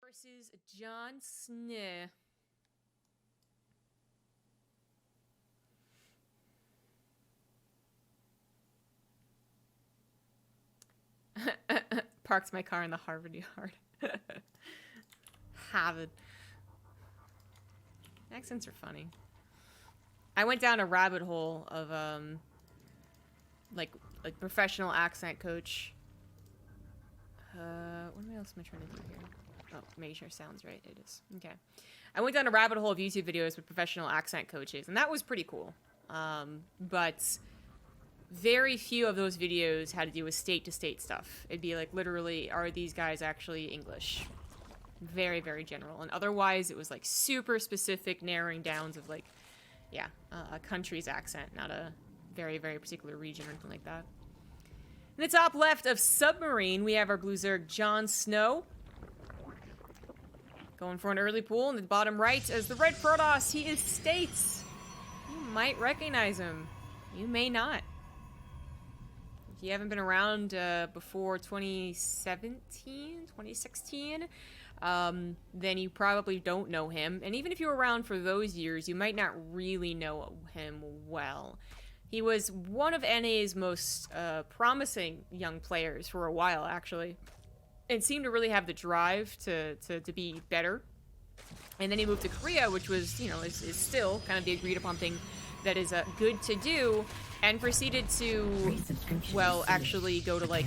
Versus JonSnow. Parked my car in the Harvard yard. Harvard. Accents are funny. I went down a rabbit hole of like professional accent coach. What else am I trying to do here? Oh, making sure it sounds right. It is. Okay. I went down a rabbit hole of YouTube videos with professional accent coaches, and that was pretty cool. But very few of those videos had to do with state-to-state stuff. It'd be like, literally, are these guys actually English? Very, very general. And otherwise, it was like super specific narrowing downs of like, yeah, a country's accent, not a very, very particular region or anything like that. In the top left of Submarine, we have our Blue Zerg JonSnow. Going for an early pull. In the bottom right as the Red Protoss, he is States. You might recognize him. You may not. If you haven't been around before 2017, 2016, then you probably don't know him. And even if you were around for those years, you might not really know him well. He was one of NA's most promising young players for a while, actually. And seemed to really have the drive to be better. And then he moved to Korea, which was, you know, is still kind of the agreed upon thing that is good to do. And proceeded to, well, actually go to, like,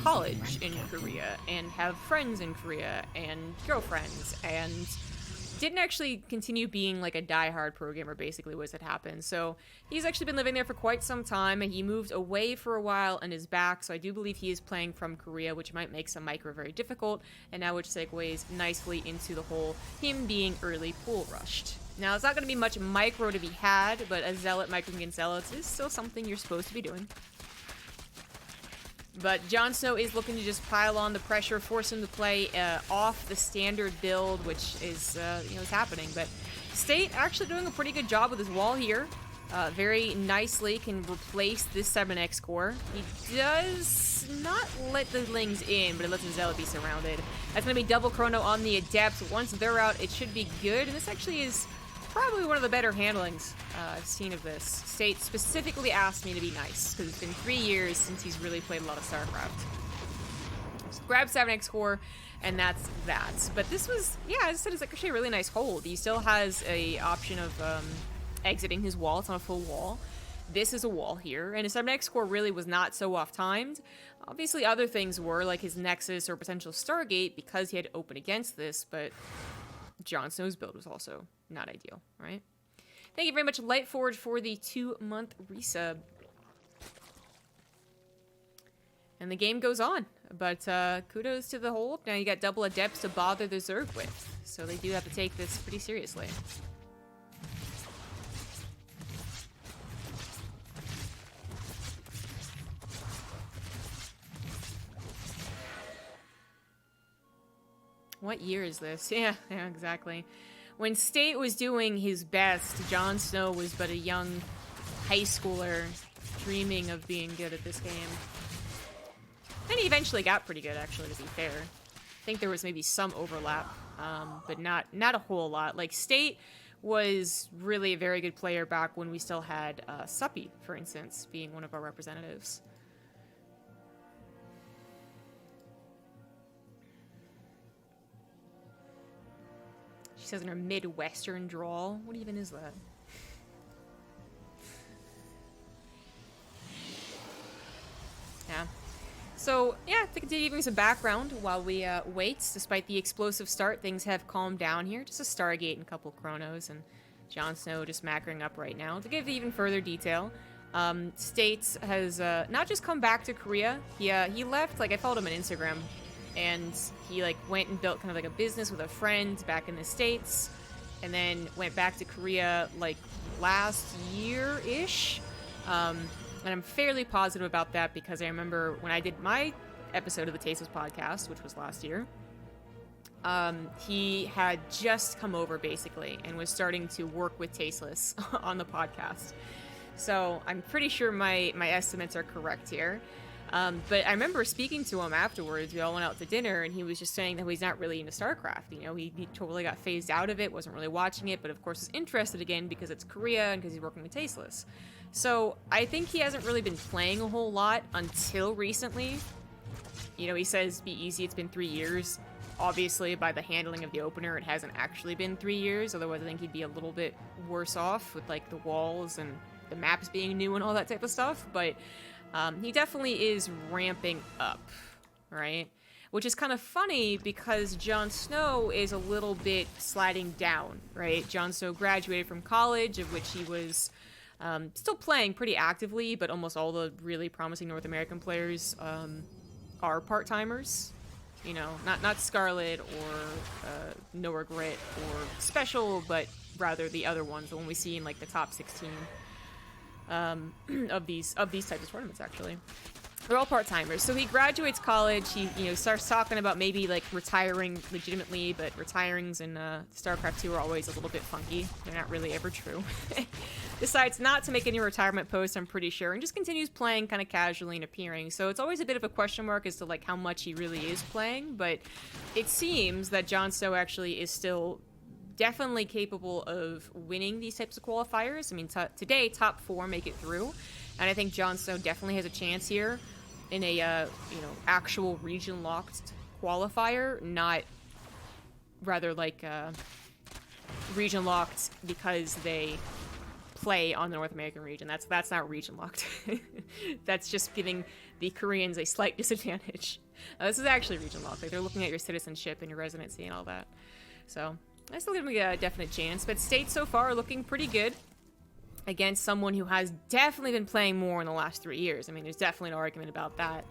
college in Korea. And have friends in Korea. And girlfriends. And didn't actually continue being like a diehard programmer, basically, was what happened. So he's actually been living there for quite some time, and he moved away for a while and is back. So I do believe he is playing from Korea, which might make some micro very difficult, and now which segues nicely into the whole him being early pool rushed. Now, it's not going to be much micro to be had, but a zealot micro against zealots is still something you're supposed to be doing. But JonSnow is looking to just pile on the pressure, force him to play off the standard build, which is, you know, is happening. But State actually doing a pretty good job with his wall here. Very nicely can replace this 7X core. He does not let the Lings in, but it lets the Zealot be surrounded. That's going to be double chrono on the Adept. Once they're out, it should be good. And this actually is probably one of the better handlings I've seen of this. State specifically asked me to be nice, because it's been 3 years since he's really played a lot of Starcraft. So grab 7X core, and that's that. But this was, yeah, as I said, it's actually a really nice hold. He still has a option of exiting his wall. It's not a full wall. This is a wall here, and his 7X core really was not so off-timed. Obviously, other things were, like his Nexus or potential Stargate, because he had to open against this, but JonSnow's build was also not ideal, right? Thank you very much, Lightforge, for the 2-month resub. And the game goes on, but kudos to the hold. Now you got double Adepts to bother the Zerg with, so they do have to take this pretty seriously. What year is this? Yeah, exactly. When State was doing his best, JonSnow was but a young high schooler dreaming of being good at this game. And he eventually got pretty good, actually, to be fair. I think there was maybe some overlap, but not a whole lot. Like, State was really a very good player back when we still had Suppy, for instance, being one of our representatives. She says in her Midwestern drawl. What even is that? Yeah. So, yeah, to continue giving some background while we wait. Despite the explosive start, things have calmed down here. Just a Stargate and a couple Chronos, and JonSnow just macroing up right now. To give even further detail, States has not just come back to Korea. He left, like, I followed him on Instagram, and he, like, went and built kind of like a business with a friend back in the States, and then went back to Korea, like, last year-ish. And I'm fairly positive about that because I remember when I did my episode of the Tasteless podcast, which was last year, he had just come over, basically, and was starting to work with Tasteless on the podcast. So I'm pretty sure my estimates are correct here. But I remember speaking to him afterwards. We all went out to dinner, and he was just saying that he's not really into Starcraft. You know, he totally got phased out of it, wasn't really watching it, but of course is interested again because it's Korea and because he's working with Tasteless. So I think he hasn't really been playing a whole lot until recently. You know, he says be easy, it's been 3 years. Obviously, by the handling of the opener, it hasn't actually been 3 years. Otherwise, I think he'd be a little bit worse off with, like, the walls and the maps being new and all that type of stuff. But he definitely is ramping up, right? Which is kind of funny because JonSnow is a little bit sliding down, right? JonSnow graduated from college, of which he was still playing pretty actively, but almost all the really promising North American players are part-timers. You know, not Scarlet or No Regret or Special, but rather the other ones, the one we see in like the top 16 of these types of tournaments. Actually, they're all part-timers. So he graduates college. He starts talking about maybe like retiring legitimately, but retirings in Starcraft 2 are always a little bit funky. They're not really ever true. Decides not to make any retirement posts, I'm pretty sure, and just continues playing kind of casually and appearing. So it's always a bit of a question mark as to like how much he really is playing, but it seems that JonSnow actually is still definitely capable of winning these types of qualifiers. I mean, today, top 4 make it through, and I think JonSnow definitely has a chance here in a, actual region-locked qualifier, not rather like region-locked because they play on the North American region. That's not region-locked. That's just giving the Koreans a slight disadvantage. This is actually region-locked. Like, they're looking at your citizenship and your residency and all that. So I still give him a definite chance, but states so far are looking pretty good against someone who has definitely been playing more in the last 3 years. I mean, there's definitely no argument about that.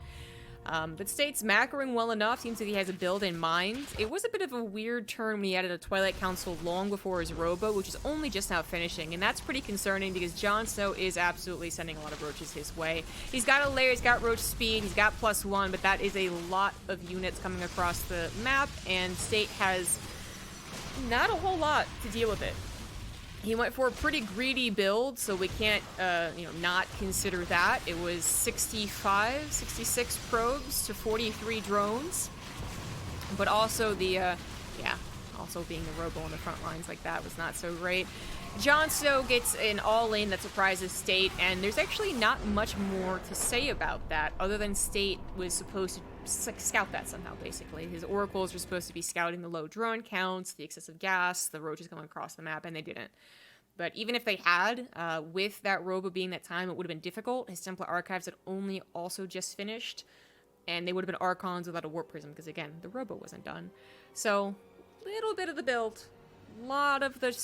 But State's macroing well enough. Seems like he has a build in mind. It was a bit of a weird turn when he added a Twilight Council long before his Robo, which is only just now finishing, and that's pretty concerning because JonSnow is absolutely sending a lot of roaches his way. He's got a layer, he's got roach speed, he's got +1, but that is a lot of units coming across the map, and State has not a whole lot to deal with it. He went for a pretty greedy build, so we can't, not consider that. It was 66 probes to 43 drones. But also also being the Robo on the front lines like that was not so great. JonSnow gets an all-in that surprises State, and there's actually not much more to say about that, other than State was supposed to scout that somehow, basically. His oracles were supposed to be scouting the low drone counts, the excessive gas, the roaches coming across the map, and they didn't. But even if they had, with that Robo being that time, it would have been difficult. His Templar Archives had only also just finished, and they would have been Archons without a Warp Prism, because again, the Robo wasn't done. So, little bit of the build. A lot of the,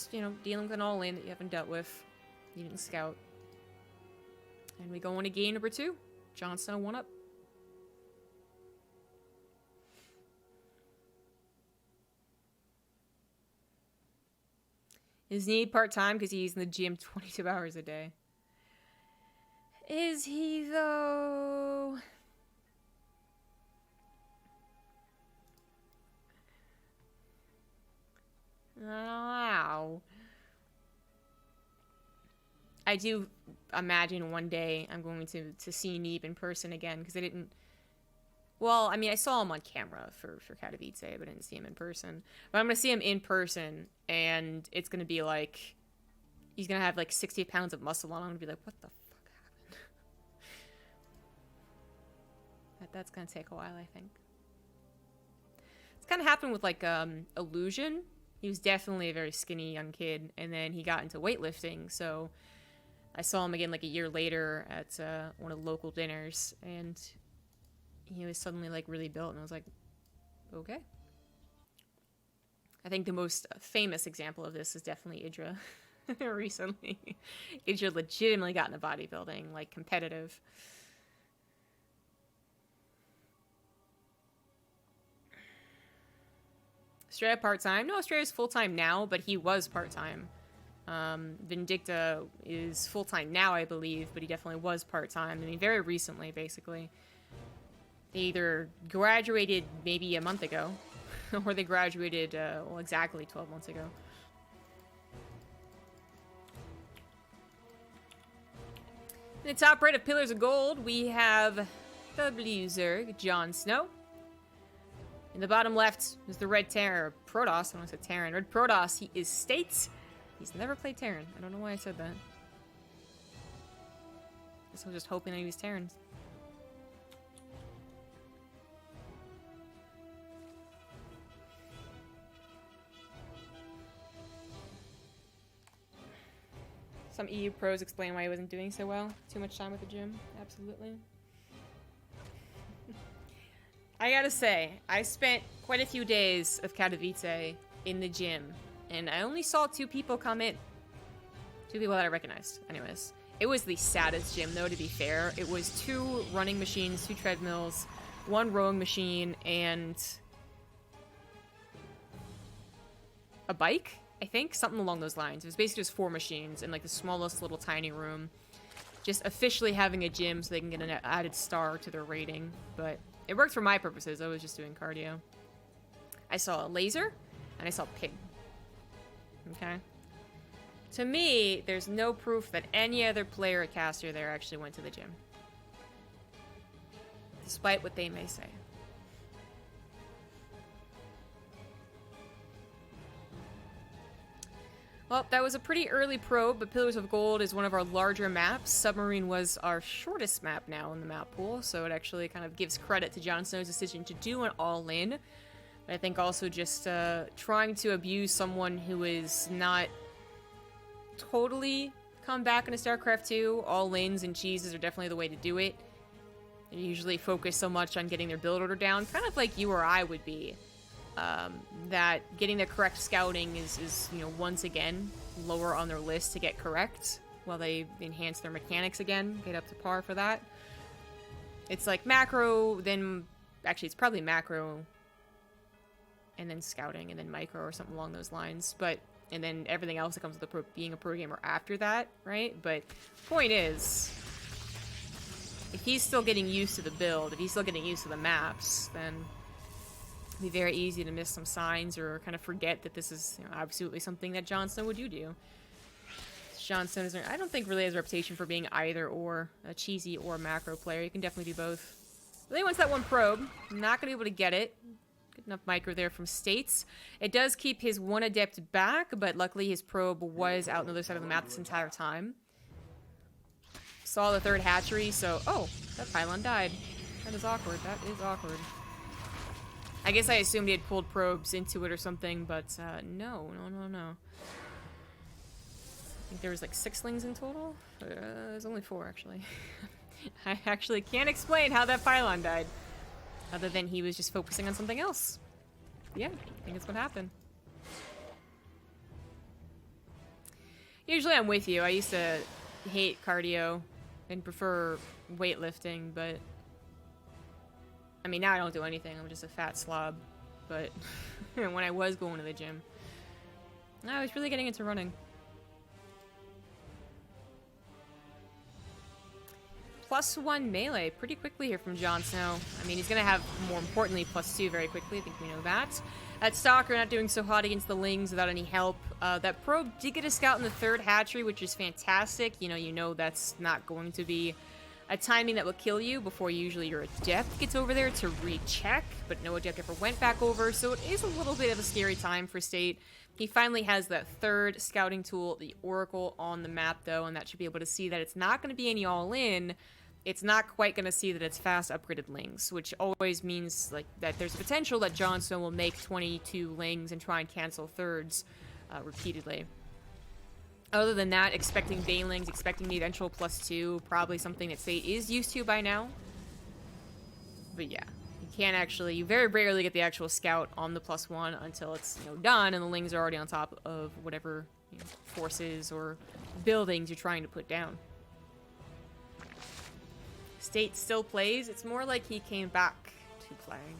dealing with an all-in that you haven't dealt with. You didn't scout. And we go into game number 2. JonSnow 1 up. Is he part-time because he's in the gym 22 hours a day? Is he, though? Wow. I do imagine one day I'm going to see Neeb in person again, because I didn't... Well, I mean, I saw him on camera for Katowice, but I didn't see him in person. But I'm going to see him in person, and it's going to be like... He's going to have, like, 60 pounds of muscle on him. I'm going to be like, what the fuck happened? That's going to take a while, I think. It's kind of happened with, like, Illusion. He was definitely a very skinny young kid, and then he got into weightlifting, so... I saw him again, like, a year later at one of the local dinners, and... he was suddenly, like, really built, and I was like, okay. I think the most famous example of this is definitely Idra recently. Idra legitimately got into bodybuilding, like, competitive. Straya part-time? No, Straya's full-time now, but he was part-time. Vindicta is full-time now, I believe, but he definitely was part-time. I mean, very recently, basically. They either graduated maybe a month ago, or they graduated, exactly 12 months ago. In the top right of Pillars of Gold, we have the blue Zerg, JonSnow. In the bottom left is the red Terran, Protoss. I want to say Terran. Red Protoss. He is States. He's never played Terran. I don't know why I said that. Guess I'm just hoping that he was Terrans. Some EU pros explain why he wasn't doing so well. Too much time at the gym. Absolutely. I gotta say, I spent quite a few days of Katowice in the gym, and I only saw 2 people come in. 2 people that I recognized. Anyways. It was the saddest gym, though, to be fair. It was 2 running machines, 2 treadmills, 1 rowing machine, and a bike, I think? Something along those lines. It was basically just 4 machines in, like, the smallest little tiny room. Just officially having a gym so they can get an added star to their rating. But it worked for my purposes. I was just doing cardio. I saw a laser, and I saw a pig. Okay? To me, there's no proof that any other player or caster there actually went to the gym. Despite what they may say. Well, that was a pretty early probe, but Pillars of Gold is one of our larger maps. Submarine was our shortest map now in the map pool, so it actually kind of gives credit to JonSnow's decision to do an all-in. But I think also just trying to abuse someone who is not totally come back into Starcraft 2. All-ins and cheeses are definitely the way to do it. They usually focus so much on getting their build order down, kind of like you or I would be. That getting the correct scouting is, you know, once again, lower on their list to get correct, while they enhance their mechanics again, get up to par for that. It's like macro, then, actually it's probably macro, and then scouting, and then micro, or something along those lines, but and then everything else that comes with being a pro gamer after that, right? But point is, if he's still getting used to the build, if he's still getting used to the maps, then it'd be very easy to miss some signs or kind of forget that this is, you know, absolutely something that JonSnow would do. JonSnow is, I don't think really has a reputation for being either or a cheesy or macro player. You can definitely do both. But then he wants that 1 probe. Not gonna be able to get it. Good enough micro there from States. It does keep his 1 adept back, but luckily his probe was out on the other side of the map this entire time. Saw the 3rd hatchery, so... Oh, that pylon died. That is awkward. That is awkward. I guess I assumed he had pulled probes into it or something, but no. I think there was like 6 lings in total? There's only 4, actually. I actually can't explain how that pylon died. Other than he was just focusing on something else. Yeah, I think that's what happened. Usually I'm with you. I used to hate cardio and prefer weightlifting, but... I mean, now I don't do anything. I'm just a fat slob. But when I was going to the gym, I was really getting into running. +1 melee pretty quickly here from JonSnow. I mean, he's going to have, more importantly, +2 very quickly. I think we know that. At Stalker, not doing so hot against the Lings without any help. That probe did get a scout in the 3rd hatchery, which is fantastic. You know that's not going to be a timing that will kill you before usually your adept gets over there to recheck, but no adept ever went back over, so it is a little bit of a scary time for State. He finally has that 3rd scouting tool, the Oracle, on the map, though, and that should be able to see that it's not going to be any all-in. It's not quite going to see that it's fast upgraded Lings, which always means like that there's a potential that JonSnow will make 22 Lings and try and cancel 3rds repeatedly. Other than that, expecting Banelings, expecting the eventual +2, probably something that State is used to by now. But yeah, you very rarely get the actual scout on the +1 until it's, done and the Lings are already on top of whatever forces or buildings you're trying to put down. State still plays. It's more like he came back to playing.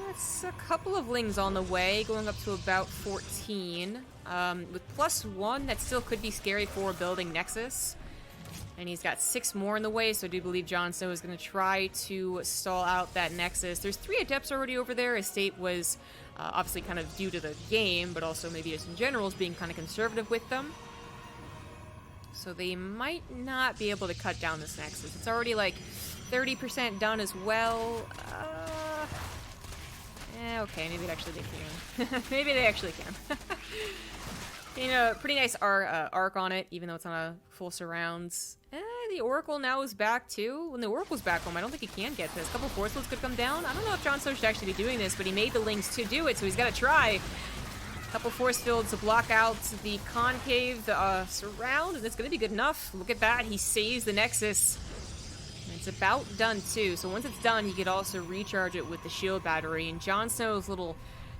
It's a couple of Lings on the way, going up to about 14. With +1, that still could be scary for building Nexus. And he's got 6 more in the way, so I do believe JonSnow is going to try to stall out that Nexus. There's 3 Adepts already over there. His State was obviously kind of due to the game, but also maybe just in general is being kind of conservative with them. So they might not be able to cut down this Nexus. It's already like 30% done as well. Okay, maybe actually they can. Maybe they actually can. You know, pretty nice arc on it, even though it's on a full surrounds. The Oracle now is back too. When the Oracle's back home, I don't think he can get this. A couple force fields could come down. I don't know if JonSnow should actually be doing this, but he made the links to do it, so he's got to try. A couple force fields to block out the concave, the surround, and it's going to be good enough. Look at that. He saves the Nexus. And it's about done too. So once it's done, he could also recharge it with the shield battery. And JonSnow's little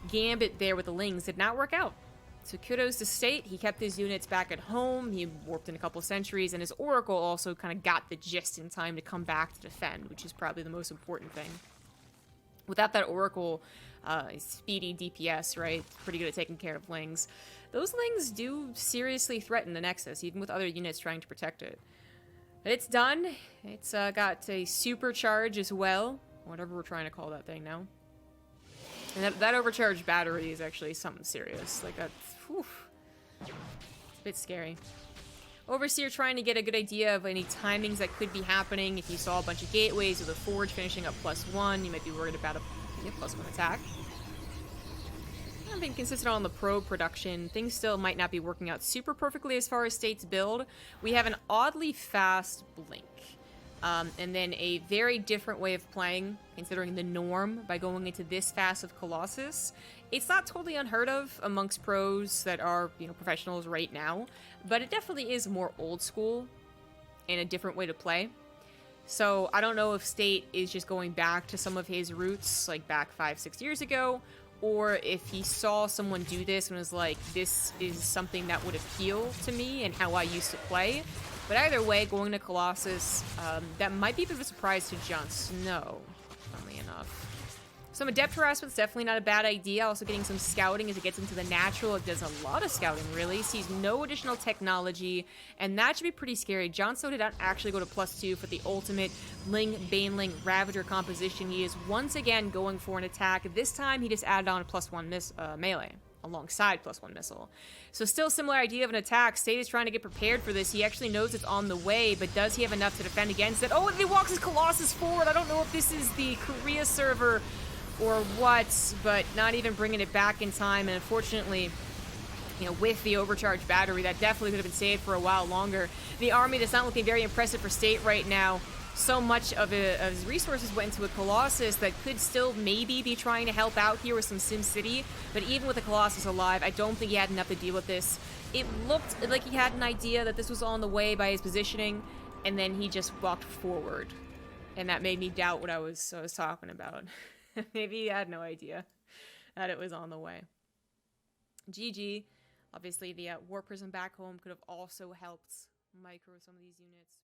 gambit there with the Lings did not work out. So kudos to State. He kept his units back at home. He warped in a couple sentries, and his Oracle also kind of got the gist in time to come back to defend, which is probably the most important thing. Without that Oracle, speedy DPS, right? Pretty good at taking care of Lings. Those Lings do seriously threaten the Nexus, even with other units trying to protect it. But it's done. It's got a supercharge as well. Whatever we're trying to call that thing now. And that overcharged battery is actually something serious. Like, that's... Whew. It's a bit scary. Overseer trying to get a good idea of any timings that could be happening. If you saw a bunch of gateways with a forge finishing up +1, you might be worried about a +1 attack. I've been consistent on the probe production. Things still might not be working out super perfectly as far as State's build. We have an oddly fast blink. And then a very different way of playing, considering the norm, by going into this fast of Colossus. It's not totally unheard of amongst pros that are, you know, professionals right now, but it definitely is more old school and a different way to play. So I don't know if State is just going back to some of his roots, like back 5-6 years ago, or if he saw someone do this and was like, this is something that would appeal to me and how I used to play. But either way, going to Colossus, that might be a bit of a surprise to JonSnow, funnily enough. Some Adept harassment's definitely not a bad idea. Also getting some scouting as it gets into the natural. It does a lot of scouting, really. Sees no additional technology, and that should be pretty scary. JonSnow did not actually go to +2 for the ultimate Ling, Baneling, Ravager composition. He is once again going for an attack. This time, he just added on a +1 melee alongside +1 missile. So still similar idea of an attack. State is trying to get prepared for this. He actually knows it's on the way, but does he have enough to defend against it? Oh, and he walks his Colossus forward. I don't know if this is the Korea server or what, but not even bringing it back in time. And unfortunately, you know, with the overcharged battery, that definitely could have been saved for a while longer. The army that's not looking very impressive for State right now. So much of his resources went into a Colossus that could still maybe be trying to help out here with some SimCity, but even with the Colossus alive, I don't think he had enough to deal with this. It looked like he had an idea that this was on the way by his positioning, and then he just walked forward. And that made me doubt what I was talking about. Maybe he had no idea that it was on the way. GG. Obviously, the War Prism back home could have also helped micro some of these units.